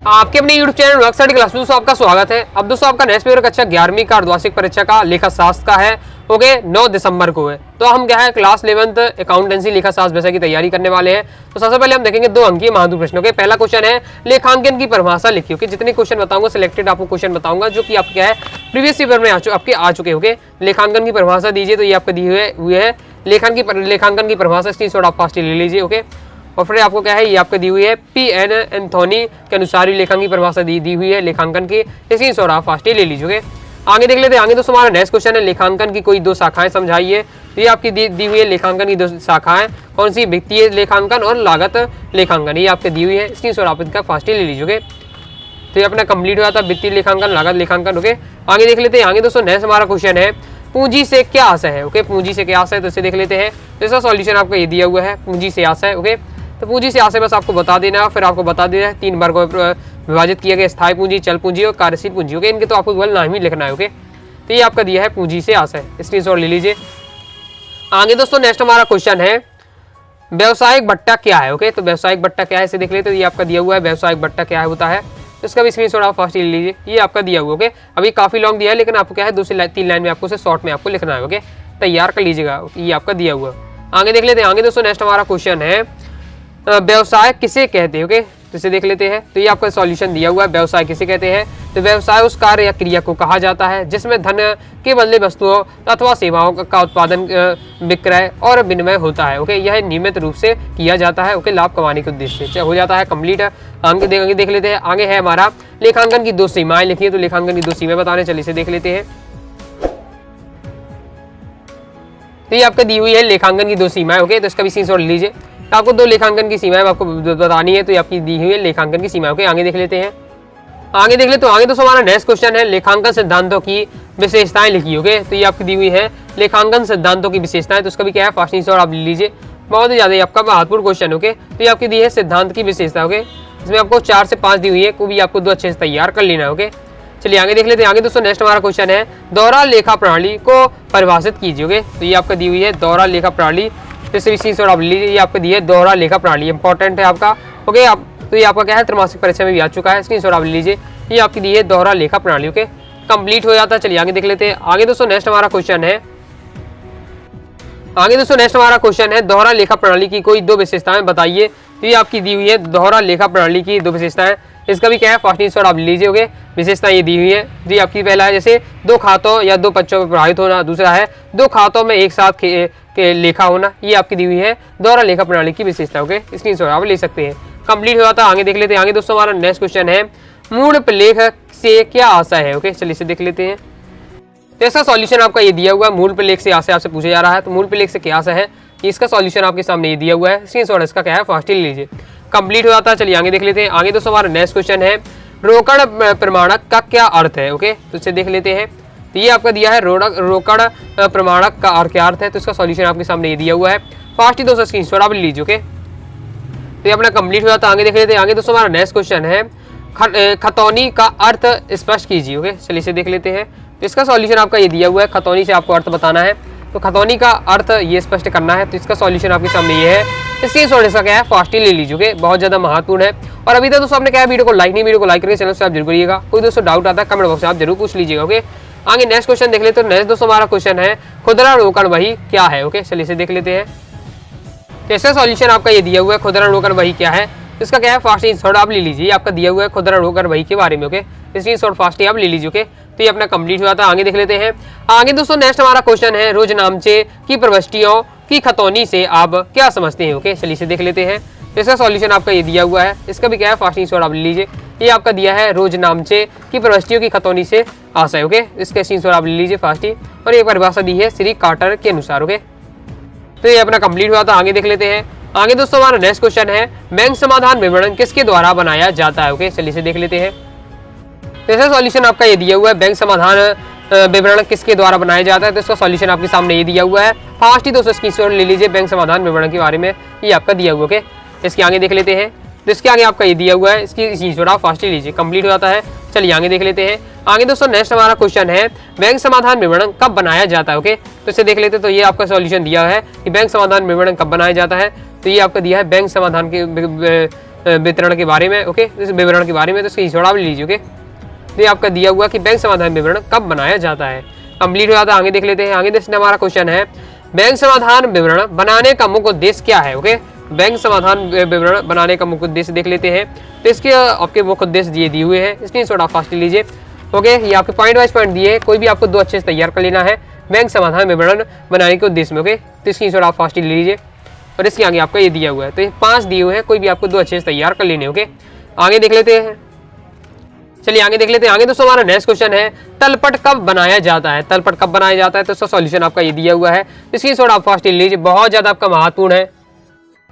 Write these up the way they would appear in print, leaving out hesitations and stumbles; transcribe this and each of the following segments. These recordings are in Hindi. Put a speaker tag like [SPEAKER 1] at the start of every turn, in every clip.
[SPEAKER 1] आपके अपने YouTube channel work study class में दोस्तों आपका स्वागत है। अब दोस्तों आपका नेक्स्ट पेपर कक्षा 11वीं का अर्धवार्षिक परीक्षा का लेखा शास्त्र का है, ओके 9 दिसंबर को है। तो हम क्या है क्लास 11th अकाउंटेंसी लेखा शास्त्र विषय की तैयारी करने वाले हैं। तो सबसे पहले हम देखेंगे 2 अंकीय महादूर प्रश्नों के। पहला क्वेश्चन है लेखांकन की परिभाषा लिखिए। ओके जितने क्वेश्चन बताऊंगा सिलेक्टेड आपको क्वेश्चन बताऊंगा जो कि आपके है प्रीवियस पेपर में आपके आ चुके। ओके लेखांकन की परिभाषा दीजिए, तो ये आपके दिए हुए है लेखांकन की परिभाषा स्क्रीनशॉट आप फास्ट ले लीजिए। ओके और फिर आपको क्या है ये आपको दी हुई है P.N. एंथोनी के अनुसार लेखांकन की परिभाषा दी हुई है लेखांकन की, इसकी शोर आप फास्ट ले लीजिए। आगे देख लेते हैं। आगे दोस्तों हमारा नेक्स्ट क्वेश्चन है लेखांकन की कोई 2 शाखाएं समझाइए। तो ये आपकी दी हुई है लेखांकन की 2 शाखाएं, कौन सी? वित्तीय लेखांकन और लागत लेखांकन, ये आपके दी हुई है, इसकी शोर आप इनका फास्ट ले लीजिए। तो ये अपना कंप्लीट हुआ था वित्तीय लेखांकन लागत लेखांकन। ओके आगे देख लेते हैं। आगे दोस्तों नेक्स्ट हमारा क्वेश्चन है पूंजी से क्या आशय है। ओके पूंजी से क्या आशय है, तो इसे देख लेते हैं। तो इसका सॉल्यूशन आपको ये दिया हुआ है पूंजी से आशय। ओके तो पूंजी से आशय बस आपको बता देना है, फिर आपको बता देना है 3 वर्गों में विभाजित किया गया स्थायी पूंजी, चल पूंजी और कार्यशील पूंजी। ओके इनके तो आपको केवल नाम ही लिखना है। ओके तो ये आपका दिया है पूंजी से आशय, स्क्रीनशॉट ले लीजिए। आगे दोस्तों नेक्स्ट हमारा क्वेश्चन है व्यवसायिक बट्टा क्या है। ओके तो व्यवसायिक बट्टा क्या है इसे देख लेते हैं। तो ये आपका दिया हुआ है व्यवसायिक बट्टा क्या है होता है, तो इसका भी स्क्रीनशॉट आप फर्स्ट ले लीजिए। ये आपका दिया हुआ। ओके अभी काफी लॉन्ग दिया है लेकिन आपको क्या है 2 से 3 लाइन में आपको शॉर्ट में आपको लिखना है। ओके तैयार कर लीजिएगा, ये आपका दिया हुआ। आगे देख लेते हैं। आगे दोस्तों नेक्स्ट हमारा क्वेश्चन है व्यवसाय किसे कहते हैं। ओके तो इसे देख लेते हैं। तो ये आपका सॉल्यूशन दिया हुआ है व्यवसाय किसे कहते हैं। तो व्यवसाय उस कार्य या क्रिया को कहा जाता है जिसमें धन के बदले वस्तुओं अथवा सेवाओं का उत्पादन, विक्रय और विनिमय होता है। ओके यह नियमित रूप से किया जाता है। ओके लाभ कमाने के उद्देश्य से हो जाता है कंप्लीट। आगे देख लेते हैं। आगे है हमारा लेखांकन की 2 सीमाएं लिखिए। तो लेखांकन की 2 सीमाएं बताने चलिए इसे देख लेते हैं। तो ये आपको दी हुई है लेखांकन की 2 सीमाएं। ओके तो इसका भी स्क्रीनशॉट लीजिए। आपको 2 लेखांकन की सीमाएं आपको बतानी है, तो ये आपकी दी हुई है लेखांकन की सीमाएं। ओके आगे देख लेते हैं। आगे देख ले तो आगे दोस्तों हमारा नेक्स्ट क्वेश्चन है लेखांकन सिद्धांतों की विशेषताएं लिखी। ओके तो ये आपकी दी हुई है लेखांकन सिद्धांतों की विशेषताएं, तो उसका भी क्या है फास्ट स्क्रीनशॉट आप ले लीजिए। बहुत ही ज्यादा आपका महत्वपूर्ण क्वेश्चन। ओके तो ये आपकी दी है सिद्धांत की विशेषता। ओके इसमें आपको 4 से 5 दी हुई है, को भी आपको 2 अच्छे से तैयार कर लेना है। ओके चलिए आगे देख लेते हैं। आगे दोस्तों नेक्स्ट हमारा क्वेश्चन है दोहरा लेखा प्रणाली को परिभाषित कीजिए। ओके तो ये आपका दी हुई है दोहरा लेखा प्रणाली, तो स्क्रीनशॉट आप लीजिए। ये आपको दी है दोहरा लेखा प्रणाली, इंपॉर्टेंट है आपका। ओके आप तो ये आपका क्या है त्रैमासिक परीक्षा में भी आ चुका है, स्क्रीनशॉट आप लीजिए। ये आपकी दी है दोहरा लेखा प्रणाली। ओके कंप्लीट हो जाता है। चलिए आगे देख लेते हैं। आगे दोस्तों नेक्स्ट हमारा क्वेश्चन है दोहरा लेखा प्रणाली की कोई 2 विशेषताएं बताइए। तो ये आपकी दी हुई है दोहरा लेखा प्रणाली की 2 विशेषताएं, इसका भी क्या है फास्ट स्क्रीनशॉट आप लीजिए। ओके विशेषताएं ये दी हुई है जी आपकी। पहला है जैसे 2 खातों या 2 पक्षों में प्रभावित होना, दूसरा है 2 खातों में एक साथ के लेखा होना, ये आपकी दी हुई है दोहरा लेखा प्रणाली की विशेषता। ओके स्क्रीनशॉट आप ले सकते हैं। कंप्लीट हो जाता है। आगे देख लेते हैं। आगे दोस्तों हमारा नेक्स्ट क्वेश्चन है मूल प्रलेख से क्या आशय है। ओके चलिए इसे देख लेते हैं। तो इसका सॉल्यूशन आपका ये दिया हुआ है मूल प्रलेख से आशय आपसे पूछा जा रहा है। तो मूल प्रलेख से क्या आशय है, इसका सॉल्यूशन आपके सामने ये दिया हुआ है, स्क्रीनशॉट इसका क्या है फास्ट ले लीजिए। कंप्लीट हो जाता है। चलिए आगे देख लेते हैं। आगे दोस्तों हमारा नेक्स्ट क्वेश्चन है रोकड़ प्रमाणक का क्या अर्थ है। ओके तो इसे देख लेते हैं। तो ये आपका दिया है रोकड़ प्रमाणक का क्या अर्थ है, तो इसका सॉल्यूशन आपके सामने ये दिया हुआ है, फास्ट ही दोस्तों स्क्रीनशॉट आप लीजिए। ओके तो ये अपना कंप्लीट हो जाता है। आगे देख लेते हैं। आगे दोस्तों हमारा नेक्स्ट क्वेश्चन है खतौनी का अर्थ स्पष्ट कीजिए। ओके चलिए इसे देख लेते हैं। तो इसका सॉल्यूशन आपका ये दिया हुआ है, खतौनी से आपको अर्थ बताना है, तो खतौनी का अर्थ ये स्पष्ट करना है, तो इसका सॉल्यूशन आपके सामने ये है, स्क्रीनशॉट इसका क्या है फास्ट ही ले लीजिए। बहुत ज्यादा महत्वपूर्ण है। और अभी तक दोस्तों आपने क्या है वीडियो को लाइक करके चैनल से आप जरूर करिएगा। कोई दोस्तों डाउट आता है कमेंट बॉक्स में आप जरूर पूछ लीजिएगा। ओके आगे नेक्स्ट क्वेश्चन देख लेते हैं। नेक्स्ट दोस्तों हमारा क्वेश्चन है खुदरा रोकड़ बही क्या है। ओके चलिए इसे देख लेते हैं। तो इसका सॉल्यूशन आपका ये दिया हुआ है खुदरा रोकड़ बही क्या है, इसका क्या है फास्ट स्क्रीनशॉट आप ले लीजिए। आपका दिया हुआ है खुदरा रोकड़ बही के बारे में। ओके स्क्रीनशॉट फास्ट ही आप ले लीजिए। ओके तो ये अपना कंप्लीट हो जाता है। आगे देख लेते हैं। आगे दोस्तों नेक्स्ट हमारा क्वेश्चन है रोजनामचे की प्रविष्टियों की खतौनी से आप क्या समझते हैं। ओके चलिए इसे देख लेते हैं। तो इसका सॉल्यूशन आपका ये दिया हुआ है, इसका भी क्या है फास्ट स्क्रीनशॉट आप ले लीजिए। ये आपका दिया है रोजनामचे की प्रविष्टियों की खतौनी से आशय। ओके इसका स्क्रीनशॉट आप ले लीजिए फास्ट ही। और ये परिभाषा दी है श्री कार्टर के अनुसार। ओके तो ये अपना कंप्लीट हुआ था। आगे देख लेते हैं। आगे दोस्तों हमारा नेक्स्ट क्वेश्चन है बैंक समाधान विवरण किसके द्वारा बनाया जाता है। ओके चलिए इसे देख लेते हैं। तो इसका सॉल्यूशन आपका ये दिया हुआ है बैंक समाधान विवरण किसके द्वारा बनाया जाता है, तो इसका सॉल्यूशन आपके सामने ये दिया हुआ है, फास्ट ही दोस्तों स्क्रीनशॉट ले लीजिए बैंक समाधान विवरण के बारे में, ये आपका दिया हुआ। ओके इसके आगे देख लेते हैं। तो इसके आगे आपका ये दिया हुआ है, इसकी स्क्रीनशॉट आप फास्ट ही लीजिए। कंप्लीट हो जाता है। चलिए आगे देख लेते हैं। आगे दोस्तों नेक्स्ट हमारा क्वेश्चन है बैंक समाधान विवरण कब बनाया जाता है। ओके तो इसे देख लेते हैं। तो ये आपका सॉल्यूशन दिया है कि बैंक समाधान विवरण कब बनाया जाता है, तो ये आपका दिया है बैंक समाधान के वितरण के बारे में, ओके, इस विवरण के बारे में, तो स्क्रीनशॉट आप ले लीजिए। ओके, तो ये आपका दिया हुआ कि बैंक समाधान विवरण कब बनाया जाता है, कंप्लीट हो जाता है। आगे देख लेते हैं। आगे देखते हमारा क्वेश्चन है बैंक समाधान विवरण बनाने का मुख्य उद्देश्य क्या है। ओके, बैंक समाधान विवरण बनाने का मुख्य उद्देश्य देख लेते हैं। तो इसके आपके मुख्य उद्देश्य दिए हुए हैं, स्क्रीनशॉट आप फास्ट लीजिए। ओके, ये आपके पॉइंट वाइज पॉइंट दिए, कोई भी आपको 2 अच्छे से तैयार कर लेना है बैंक समाधान विवरण बनाने के उद्देश्य में। ओके, तो स्क्रीनशॉट आप फास्ट ले लीजिए और इसके आगे आपका ये दिया हुआ है, तो ये 5 दिए हुए हैं, कोई भी आपको 2 अच्छे से तैयार कर लेने। ओके, आगे देख लेते हैं। चलिए आगे देख लेते हैं। आगे दोस्तों हमारा नेक्स्ट क्वेश्चन है तलपट कब बनाया जाता है। तलपट कब बनाया जाता है, तो इसका सॉल्यूशन आपका ये दिया हुआ है, स्क्रीनशॉट आप फास्ट ले लीजिए। बहुत ज्यादा आपका महत्वपूर्ण है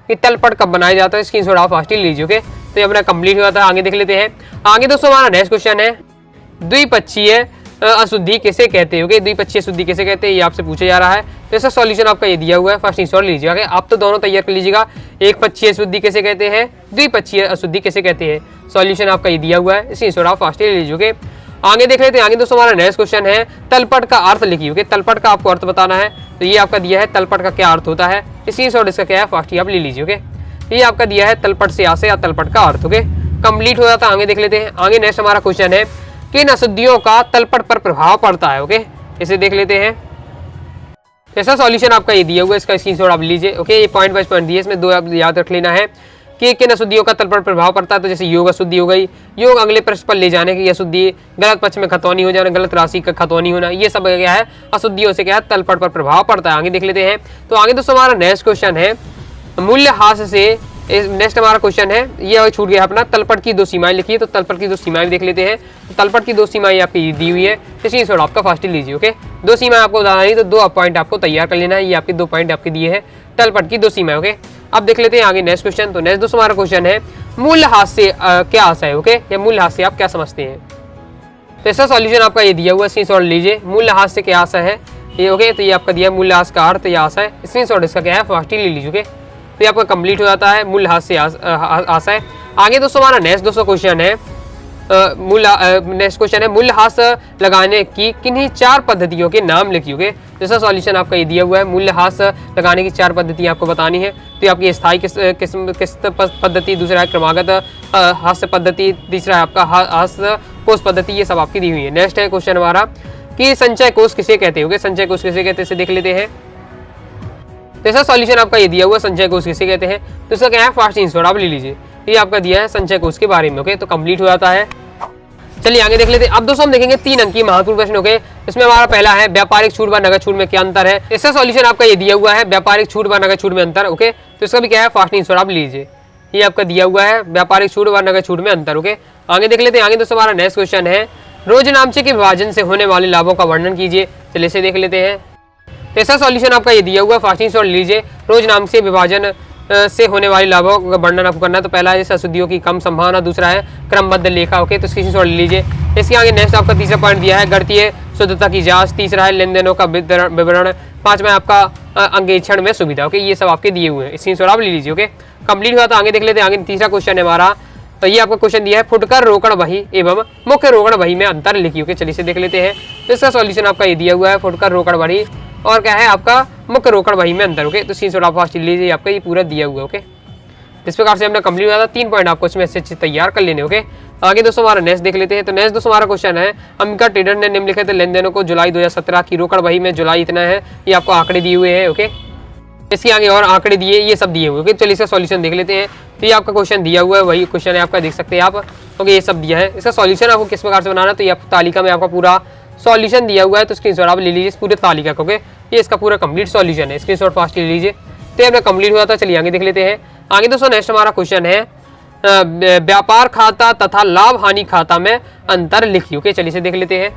[SPEAKER 1] कि तलपट कब बनाया जाता है, स्क्रीनशॉट आप फास्ट ले लीजिए। ओके, तो ये अपना कंप्लीट हो जाता है। आगे देख लेते हैं। आगे दोस्तों हमारा नेक्स्ट क्वेश्चन है द्विपक्षीय अशुद्धि किसे कहते हैं। ओके, द्विपक्षीय अशुद्धि किसे कहते हैं, ये आपसे पूछा जा रहा है, तो इसका सॉल्यूशन आपका ये दिया हुआ है, फर्स्ट स्क्रीनशॉट लीजिएगा। ओके, आप तो दोनों तैयार कर लीजिएगा, एक पक्षीय अशुद्धि किसे कहते हैं, द्विपक्षीय अशुद्धि किसे कहते हैं, सॉल्यूशन आपका ये दिया हुआ है, स्क्रीनशॉट आप फास्ट ले लीजिए। ओके, आगे देख लेते हैं। आगे दोस्तों हमारा नेक्स्ट क्वेश्चन है तलपट का अर्थ लिखिए। ओके, तलपट का आपको अर्थ बताना है, तो ये आपका दिया है तलपट का क्या अर्थ होता है, स्क्रीनशॉट इसका क्या है फास्ट आप ले लीजिए। ओके, ये आपका दिया है तलपट से आशय या तलपट का अर्थ। ओके, कंप्लीट हो जाता है। आगे देख लेते हैं। आगे नेक्स्ट हमारा क्वेश्चन है किन अशुद्धियों का तलपट पर प्रभाव पड़ता है। ओके, इसे देख लेते हैं। ऐसा सॉल्यूशन आपका ये दिया हुआ है, इसका स्क्रीनशॉट आप लीजिए। ओके, ये पॉइंट वाइज पॉइंट दिए, इसमें 2 आप याद रख लेना है कि किन अशुद्धियों का तलपट प्रभाव पड़ता है। तो जैसे योग अशुद्धि हो गई, योग अगले पृष्ठ पर ले जाने की अशुद्धि, गलत पक्ष में खतौनी हो जाना, गलत राशि का खतौनी होना, ये सब क्या है अशुद्धियों से क्या है तलपट पर प्रभाव पड़ता है। आगे देख लेते हैं। तो आगे दोस्तों हमारा नेक्स्ट क्वेश्चन है मूल्यह्रास से, नेक्स्ट हमारा क्वेश्चन है ये छूट गया अपना, तलपट की 2 सीमाएं लिखिए। तो तलपट की 2 सीमाएं देख लेते हैं। तो तलपट की 2 सीमाएं आपकी दी हुई है, स्क्रीनशॉट आपका फास्ट लीजिए। ओके, 2 सीमाएं आपको बताना है, तो 2 पॉइंट आपको तैयार कर लेना है। ये आपके 2 पॉइंट आपके दिए हैं, तलपट की 2 सीमाएं। ओके, अब देख लेते हैं आगे नेक्स्ट क्वेश्चन। तो नेक्स्ट दोस्तों हमारा क्वेश्चन है मूल्यह्रास से क्या आशा है। ओके, या मूल्यह्रास से आप क्या समझते हैं, तो इसका सॉल्यूशन आपका ये दिया हुआ है, स्क्रीनशॉट लीजिए। मूल्यह्रास से क्या आशा है ये। ओके, तो ये आपका दिया मूल्यह्रास का अर्थ या आशा है, स्क्रीनशॉट इसका क्या है फास्ट ले लीजिए। ओके, तो ये आपका कंप्लीट हो जाता है मूल्यह्रास से आशा है। आगे दोस्तों हमारा नेक्स्ट दोस्तों क्वेश्चन है नेक्स्ट क्वेश्चन है मूल्यह्रास लगाने की किन्हीं 4 पद्धतियों के नाम लिखिए। जैसा सॉल्यूशन आपका ये दिया हुआ है, मूल्यह्रास लगाने की 4 पद्धतियां आपको बतानी है। तो आपकी स्थायी किस्त पद्धति, दूसरा है क्रमागत हास्य पद्धति, तीसरा है आपका हास्य कोष पद्धति, ये सब आपकी दी हुई है। नेक्स्ट है क्वेश्चन हमारा कि संचय कोष किसे कहते हैं। संचय कोष किसे कहते हैं इसे देख लेते हैं। तो ऐसा सॉल्यूशन आपका ये दिया हुआ संचय कोष किसे कहते हैं, तो इसका क्या है फास्ट स्क्रीनशॉट आप ले लीजिए। ये आपका दिया है संचय कोष के बारे में। ओके, तो कंप्लीट हो जाता है। चलिए आगे देख लेते हैं। अब दोस्तों हम देखेंगे 3 अंकीय महत्वपूर्ण प्रश्न। ओके, इसमें हमारा पहला है व्यापारिक छूट व नगद छूट में क्या अंतर है। इसका सॉल्यूशन आपका ये दिया हुआ है व्यापारिक छूट व नगद छूट में अंतर। ओके, तो इसका भी क्या है फास्ट स्क्रीनशॉट आप लीजिए। ये आपका दिया हुआ है व्यापारिक छूट व नगद छूट में अंतर। ओके, आगे देख लेते हैं। आगे दोस्तों हमारा नेक्स्ट क्वेश्चन है रोजनामचे के विभाजन से होने वाले लाभों का वर्णन कीजिए। चलिए इसे देख लेते हैं। तो ऐसा सॉल्यूशन आपका ये दिया हुआ है, फास्ट स्क्रीनशॉट लीजिए। रोजनामचे विभाजन से होने वाले लाभों का वर्णन आपको करना है। तो पहला है अशुद्धियों की कम संभावना, दूसरा है क्रमबद्ध लेखा। ओके, तो स्क्रीनशॉट लीजिए। इसके आगे नेक्स्ट आपका तीसरा पॉइंट दिया है गणितीय शुद्धता की जांच, तीसरा है लेन देनों का विवरण, 5वां है आपका अंगेक्षण में सुविधा। ओके, ये सब आपके दिए हुए हैं, स्क्रीनशॉट आप ले लीजिए। ओके, कंप्लीट हुआ। तो आगे देख लेते हैं। आगे तीसरा क्वेश्चन है हमारा, तो ये आपका क्वेश्चन दिया है फुटकर रोकड़ बही एवं मुख्य रोकड़ बही में अंतर लिखिए। ओके, चलिए इसे देख लेते हैं। तो इसका सॉल्यूशन आपका ये दिया हुआ है फुटकर रोकड़ बही और क्या है आपका मुख्य रोकड़ बही में अंतर। ओके, तो स्क्रीनशॉट आप फास्ट लीजिए, आपका ये पूरा दिया हुआ है। ओके, इस प्रकार से हमने कंप्लीट हुआ था। 3 पॉइंट आपको इसमें अच्छे तैयार कर लेने। ओके, आगे दोस्तों हमारा नेक्स्ट देख लेते हैं। तो नेक्स्ट दोस्तों हमारा क्वेश्चन है अंबिका ट्रेडर ने निम्नलिखित लेन देनों को जुलाई 2017 की रोकड़ बही में जुलाई इतना है, ये आपको आंकड़े दिए हुए हैं। ओके, इसके आगे और आंकड़े दिए, ये सब दिए हुए। ओके, चलिए इसका सॉल्यूशन देख लेते हैं। तो ये आपका क्वेश्चन दिया हुआ है, वही क्वेश्चन है आपका, देख सकते हैं आप। ओके, ये सब दिया है। इसका सॉल्यूशन आपको किस प्रकार से बनाना है, तो ये आपको तालिका में आपका पूरा सॉल्यूशन दिया हुआ है। तो स्क्रीनशॉट आप ले लीजिए इस पूरे तालिका को। ओके, ये इसका पूरा कंप्लीट सॉल्यूशन है, स्क्रीनशॉट फास्ट ले लीजिए। तो ये अपना कंप्लीट हुआ था। चलिए आगे देख लेते हैं। आगे दोस्तों नेक्स्ट हमारा क्वेश्चन है व्यापार खाता तथा लाभ हानि खाता में अंतर लिखिए। ओके, चलिए इसे देख लेते हैं।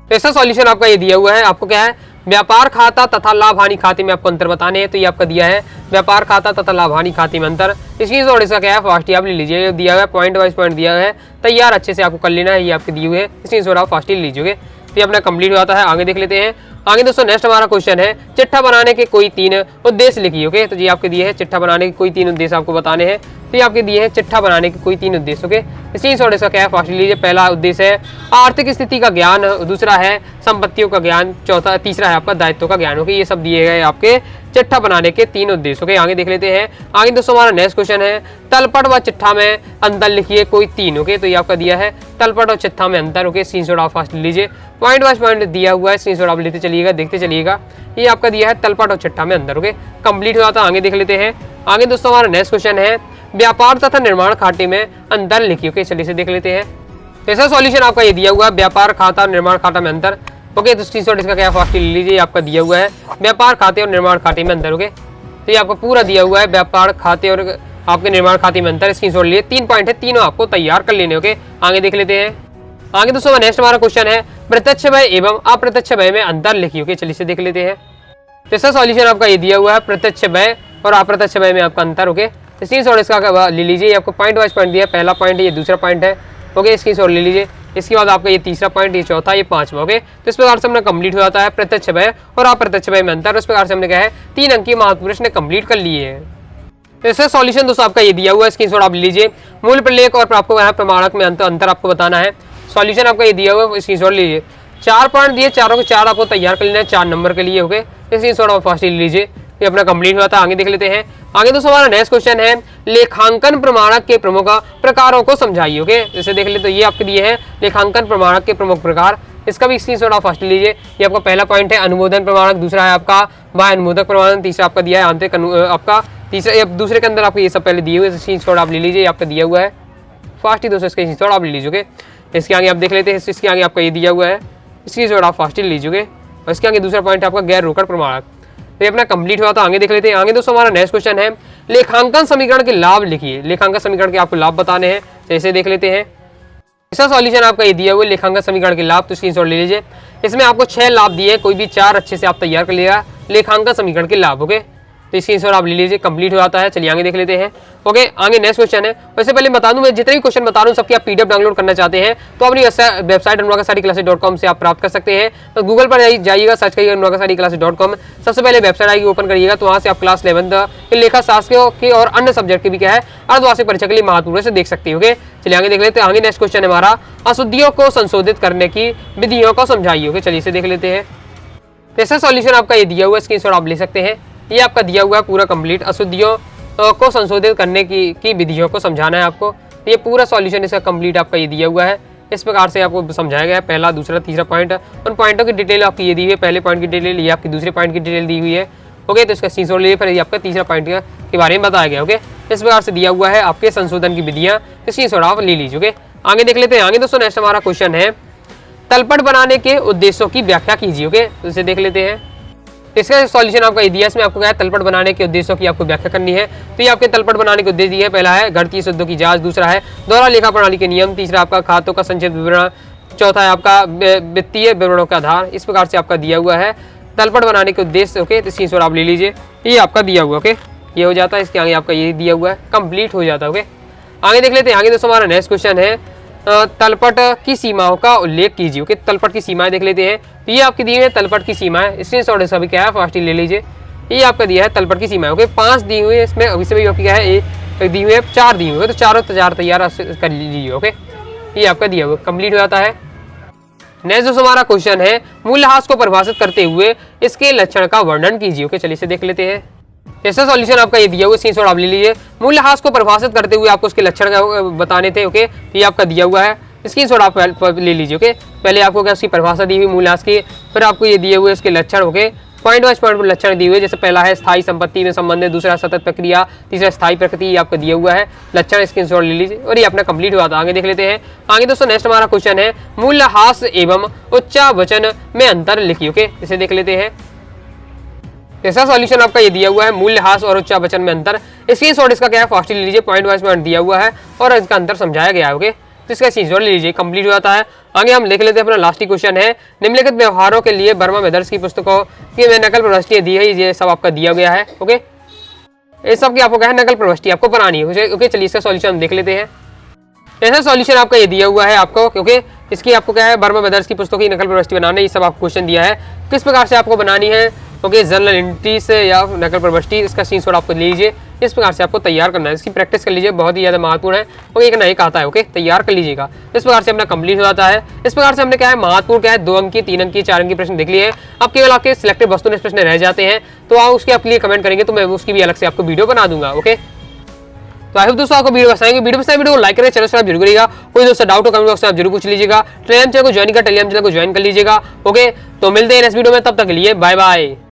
[SPEAKER 1] तो ऐसा सॉल्यूशन आपका ये दिया हुआ है, आपको क्या है व्यापार खाता तथा लाभ हानि खाते में आपको अंतर बताने हैं। तो ये आपका दिया है व्यापार खाता तथा लाभ हानि खाते में अंतर, स्क्रीनशॉट इसका क्या है फास्ट आप ले लीजिए। दिया हुआ है पॉइंट वाइज पॉइंट दिया है, तैयार अच्छे से आपको कर लेना है। ये आपके दिए हुए हैं, स्क्रीनशॉट आप फास्ट ले लीजिए। तो ये अपना कंप्लीट हो जाता है। आगे देख लेते हैं। आगे दोस्तों नेक्स्ट हमारा क्वेश्चन है चिट्ठा बनाने के कोई 3 उद्देश्य लिखिए। ओके, तो ये आपके दिए हैं चिट्ठा बनाने के कोई 3 उद्देश्य आपको बताने हैं। तो ये आपके दिए हैं चिट्ठा बनाने के कोई 3 उद्देश्य। ओके, स्क्रीनशॉट इसका क्या है फास्ट लीजिए। पहला उद्देश्य है आर्थिक स्थिति का ज्ञान, दूसरा है संपत्तियों का ज्ञान, तीसरा है आपका दायित्व का ज्ञान। ओके, ये सब दिए गए आपके चिट्ठा बनाने के 3 उद्देश्य। ओके, आगे देख लेते हैं। आगे दोस्तों हमारा नेक्स्ट क्वेश्चन है, तलपट व चिट्ठा में अंतर लिखिए कोई 3। ओके, तो ये आपका दिया है तलपट और चिट्ठा में अंतर। ओके, स्क्रीनशॉट आप फास्ट लीजिए, पॉइंट वाइज पॉइंट दिया हुआ है, स्क्रीनशॉट आप लेते चलिएगा, देखते चलिएगा। ये आपका दिया है तलपट और चिट्ठा में अंतर। ओके, कंप्लीट हो जाता है। आगे देख लेते हैं। आगे दोस्तों हमारा नेक्स्ट क्वेश्चन है, व्यापार तथा निर्माण खाते में अंतर लिखिए। ओके, चलिए से देख लेते हैं। ऐसा सॉल्यूशन आपका ये दिया हुआ है, व्यापार खाता और निर्माण खाता में अंतर। ओके, तो स्क्रीनशॉट इसका क्या फास्ट ले लीजिए, आपका दिया हुआ है व्यापार खाते और निर्माण खाते में अंतर। ओके, तो ये आपको पूरा दिया हुआ है व्यापार खाते और आपके निर्माण खाते में अंतर। स्क्रीनशॉट लिए 3 पॉइंट है, तीनों आपको तैयार कर लेने। ओके, आगे देख लेते हैं। आगे दोस्तों नेक्स्ट हमारा क्वेश्चन है, प्रत्यक्ष व्यय एवं अप्रत्यक्ष व्यय में अंतर लिखिए। ओके, चलिए से देख लेते हैं। ऐसा सॉल्यूशन आपका ये दिया हुआ है, प्रत्यक्ष व्यय और अप्रत्यक्ष व्यय में आपका अंतर। ओके, स्क्रीनशॉट इसका ले लीजिए, आपको पॉइंट वाइज पॉइंट दिया है, पहला पॉइंट है, ये दूसरा पॉइंट है। ओके, स्क्रीनशॉट ले लीजिए। इसके बाद आपका ये तीसरा पॉइंट, ये चौथा, ये पांचवा। ओके, तो इस प्रकार से हमने कंप्लीट हो जाता है प्रत्यक्ष व्यय और अप्रत्यक्ष व्यय में अंतर। इस प्रकार से हमने क्या है 3 अंक की महत्वपूर्ण प्रश्न कंप्लीट कर लिए हैं। तो इसका सॉल्यूशन दोस्तों आपका ये दिया हुआ है, स्क्रीनशॉट आप लीजिए। मूल प्रलेख और आपको यहाँ प्रमाणक में अंतर आपको बताना है। सॉल्यूशन आपका ये दिया हुआ है, स्क्रीनशॉट लीजिए। 4 पॉइंट दिए, चारों के 4 आपको तैयार कर लेना है 4 नंबर के लिए। ओके, स्क्रीनशॉट आप फास्ट लीजिए, ये अपना कंप्लीट हुआ था। आगे देख लेते हैं। आगे दोस्तों हमारा नेक्स्ट क्वेश्चन है, लेखांकन प्रमाणक के प्रमुख प्रकारों को समझाइए। ओके, जैसे देख लेते, तो ये आपके दिए हैं लेखांकन प्रमाणक के प्रमुख प्रकार। इसका भी स्क्रीनशॉट आप फर्स्ट लीजिए। ये आपका पहला पॉइंट है अनुमोदन प्रमाणक, दूसरा है आपका बाह्य अनुमोदक प्रमाणन, तीसरा आपका दिया है आंतरिक आपका तीसरा, दूसरे के अंदर आपको ये सब पहले दिए हुए, स्क्रीनशॉट आप ले लीजिए, आपका दिया हुआ है फास्ट ही दोस्तों, इसका स्क्रीनशॉट आप ले लीजिए। ओके, इसके आगे आप देख लेते हैं, इसके आगे आपका ये दिया हुआ है, स्क्रीनशॉट आप फास्ट ही लीजिए। और इसके आगे दूसरा पॉइंट है आपका गैर रोकड़ प्रमाणक। तो ये अपना कंप्लीट हुआ था। आगे देख लेते हैं। आगे दोस्तों हमारा नेक्स्ट क्वेश्चन है, लेखांकन समीकरण के लाभ लिखिए। लेखांकन समीकरण के आपको लाभ बताने हैं, जैसे देख लेते हैं। इसका सॉल्यूशन आपका ये दिया हुआ है, लेखांकन समीकरण के लाभ, तो स्क्रीनशॉट ले लीजिए। इसमें आपको 6 लाभ दिए, कोई भी 4 अच्छे से आप तैयार कर लिया लेखांकन समीकरण के लाभ। ओके, तो स्क्रीनशॉट आप ले लीजिए, कंप्लीट हो जाता है। चलिए आगे देख लेते हैं। ओके, आगे नेक्स्ट क्वेश्चन है। वैसे पहले बता दूं, मैं जितने भी क्वेश्चन बता रहा हूं सबकी आप पीडीएफ डाउनलोड करना चाहते हैं तो अपनी वेबसाइट अनुरागसारीक्लासेस.com से आप प्राप्त कर सकते हैं। तो गूगल पर जाइएगा, सर्च करिएगा अनुरागसारीक्लासेस.com, सबसे पहले वेबसाइट आएगी, ओपन करिएगा, तो वहाँ से आप क्लास 11 के लेखा शास्त्र के और अन्य सब्जेक्ट के भी क्या है अर्धवार्षिक परीक्षा के लिए महत्वपूर्ण से देख सकते हो। चलिए आगे देख लेते हैं। आगे नेक्स्ट क्वेश्चन है हमारा, अशुद्धियों को संशोधित करने की विधियों को समझाइए। ओके, चलिए इसे देख लेते हैं। ऐसा सॉल्यूशन आपका ये दिया हुआ है, स्क्रीनशॉट आप ले सकते हैं। ये आपका दिया हुआ है पूरा कंप्लीट, अशुद्धियों को संशोधित करने की विधियों को समझाना है आपको। ये पूरा सॉल्यूशन इसका कंप्लीट आपका ये दिया हुआ है, इस प्रकार से आपको समझाया गया है। पहला, दूसरा, तीसरा पॉइंट, उन पॉइंटों की डिटेल आपकी ये दी हुई है। पहले पॉइंट की डिटेल, ये आपकी दूसरे पॉइंट की डिटेल दी हुई है। ओके, तो इसका स्क्रीनशॉट लिए, फिर ये आपका तीसरा पॉइंट के बारे में बताया गया। ओके, इस प्रकार से दिया हुआ है आपके संशोधन की विधियाँ, स्क्रीनशॉट आप ले लीजिए। ओके, आगे देख लेते हैं। आगे दोस्तों नेक्स्ट हमारा क्वेश्चन है, तलपट बनाने के उद्देश्यों की व्याख्या कीजिए। ओके, तो इसे देख लेते हैं। इसका सॉल्यूशन आपका ये दिया, इसमें आपको क्या है तलपट बनाने के उद्देश्यों की आपको व्याख्या करनी है। तो ये आपके तलपट बनाने के उद्देश्य है। पहला है घटती शुद्धों की जांच, दूसरा है दोहरा लेखा प्रणाली के नियम, तीसरा आपका खातों का संचित विवरण, चौथा है आपका वित्तीय विवरणों का आधार। इस प्रकार से आपका दिया हुआ है तलपट बनाने के उद्देश्य। ओके, तो स्क्रीनशॉट आप ले लीजिए, ये आपका दिया हुआ। ओके, ये हो जाता है, इसके आगे आपका ये दिया हुआ है, कंप्लीट हो जाता है। ओके, आगे देख लेते हैं। आगे दोस्तों हमारा नेक्स्ट क्वेश्चन है, तलपट की सीमाओं का उल्लेख कीजिए। ओके, तलपट की सीमाएं देख लेते हैं। तो ये आपकी दी हुई है तलपट की सीमाएं, स्क्रीनशॉट इसका भी क्या है फास्ट ही ले लीजिए। ये आपका दिया है तलपट की सीमाएं। ओके, 5 दी हुई है, इसमें अभी से भी आपकी क्या है एक दी हुई है, 4 दी हुई है, तो चारों तैयार कर लीजिए। ओके, ये आपका दिया हुआ कंप्लीट हो जाता है। नेक्स्ट दोस्तों हमारा क्वेश्चन है, मूल्यह्रास को परिभाषित करते हुए इसके लक्षण का वर्णन कीजिए। ओके, चलिए इसे देख लेते हैं। ऐसा सॉल्यूशन आपका ये दिया हुआ, स्क्रीनशॉट आप ले लीजिए। मूल्यह्रास को परिभाषित करते हुए आपको उसके लक्षण बताने थे। ओके, तो ये आपका दिया हुआ है, स्क्रीनशॉट आप ले लीजिए। ओके, पहले आपको क्या उसकी परिभाषा दी हुई मूल्यह्रास की, फिर आपको ये दिए हुए इसके लक्षण। ओके, पॉइंट वाइज पॉइंट लक्षण दिए हुए, जैसे पहला है स्थायी संपत्ति में संबंधित, दूसरा सतत प्रक्रिया, तीसरा स्थायी प्रकृति, आपको दिया हुआ है लक्षण, स्क्रीनशॉट ले लीजिए और ये अपना कंप्लीट हुआ था। आगे देख लेते हैं। आगे दोस्तों नेक्स्ट हमारा क्वेश्चन है, मूल्यह्रास एवं उच्चावचन में अंतर लिखिए। ओके, इसे देख लेते हैं। ऐसा सॉल्यूशन आपका ये दिया हुआ है, मूल्यह्रास और उच्चावचन में अंतर। स्क्रीनशॉट इसका क्या है फास्ट ले लीजिए, पॉइंट वाइज पॉइंट दिया हुआ है और इसका अंतर समझाया गया है। ओके, तो इसका स्क्रीनशॉट ले लीजिए, कंप्लीट हो जाता है। आगे हम देख लेते हैं अपना लास्ट क्वेश्चन है, निम्नलिखित व्यवहारों के लिए वर्मा ब्रदर्स की पुस्तकों की नकल प्रविष्टि दी है, ये सब आपका दिया गया है। ओके, इस सब की आपको क्या है नकल प्रविष्टि आपको बनानी है। ओके, चलिए इसका सॉल्यूशन हम देख लेते हैं। ऐसा सॉल्यूशन आपका ये दिया हुआ है आपको, क्योंकि इसकी आपको क्या है वर्मा ब्रदर्स की पुस्तकों की नकल प्रविष्टि बनाना, ये सब आपको क्वेश्चन दिया है, किस प्रकार से आपको बनानी है। ओके, जर्नल एंट्री से या नकल प्रविष्टि, इसका स्क्रीनशॉट आपको ले लीजिए, इस प्रकार से आपको तैयार करना है। इसकी प्रैक्टिस कर लीजिए, बहुत ही ज़्यादा महत्वपूर्ण है। ओके, एक ना एक आता है, ओके तैयार कर लीजिएगा। इस प्रकार से अपना कंप्लीट हो जाता है। इस प्रकार से हमने क्या है महत्वपूर्ण क्या है 2 अंक की, 3 अंक की, 4 अंक की प्रश्न देख लिए हैं। अब केवल आपके सिलेक्टेड वस्तु प्रश्न रह जाते हैं, तो आप उसके आपके लिए कमेंट करेंगे तो मैं उसकी भी अलग से आपको वीडियो बना दूंगा। ओके, तो आई होप दोस्तों आपको वीडियो पसंद आएगी। वीडियो को लाइक करें, चैनल सब्सक्राइब जरूर करिएगा। कोई दोस्तों डाउट हो कमेंट बॉक्स में आप जरूर पूछ लीजिएगा। टेलीग्राम चैनल को ज्वाइन कर लीजिएगा, तब तक के लिए बाय बाय।